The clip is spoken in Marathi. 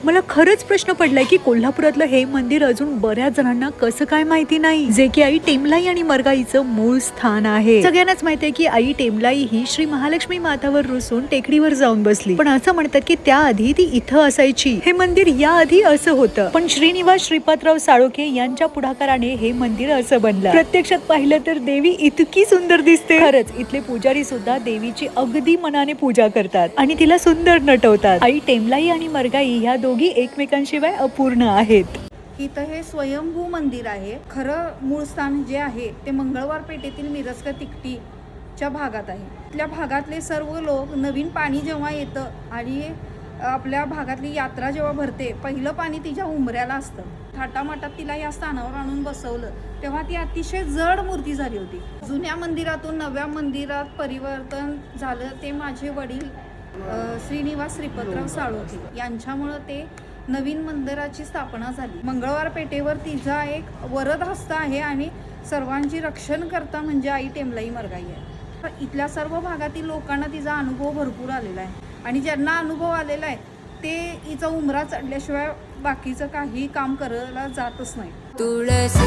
मला खरंच प्रश्न पडलाय की कोल्हापुरातलं हे मंदिर अजून बऱ्याच जणांना कसं काय माहिती नाही, जे की आई टेमलाई आणि मरगाईचं मूळ स्थान आहे. सगळ्यांनाच माहिती आहे की आई टेमलाई ही श्री महालक्ष्मी मातावर रुसून टेकडीवर जाऊन बसली, पण असं म्हणतात की त्याआधी ती इथं असायची. हे मंदिर याआधी असं होतं, पण श्रीनिवास श्रीपादराव साळोखे यांच्या पुढाकाराने हे मंदिर असं बनलं. प्रत्यक्षात पाहिलं तर देवी इतकी सुंदर दिसते. खरंच इथले पुजारी सुद्धा देवीची अगदी मनाने पूजा करतात आणि तिला सुंदर नटवतात. आई टेमलाई आणि मरगाई ह्या दोघी एकमेकांशिवाय अपूर्ण आहेत. इथं हे स्वयंभू मंदिर आहे. खरं मूळ स्थान जे आहे ते मंगळवार पेठेतील मिरजकर तिकटीच्या भागात आहे. इथल्या भागातले सर्व लोक नवीन पाणी जेव्हा येतं आणि आपल्या भागातली यात्रा जेव्हा भरते, पहिलं पाणी तिच्या उंबऱ्याला असतं. थाटामाटात तिला या स्थानावर आणून बसवलं तेव्हा ती अतिशय जड मूर्ती झाली होती. जुन्या मंदिरातून नव्या मंदिरात परिवर्तन झालं ते माझे वडील श्रीनिवास श्रीपादराव साळोखे यांच्यामुळं ते नवीन मंदिराची स्थापना झाली. मंगळवार पेठेवर तिचा एक वरद हस्त आहे आणि सर्वांची रक्षण करता म्हणजे आई टेमलाई मरगाई आहे. इथल्या सर्व भागातील लोकांना तिचा अनुभव भरपूर आलेला आहे आणि ज्यांना अनुभव आलेला आहे ते हिचा उमरा चढल्याशिवाय बाकीचं काही काम करायला जातच नाही. तुळसी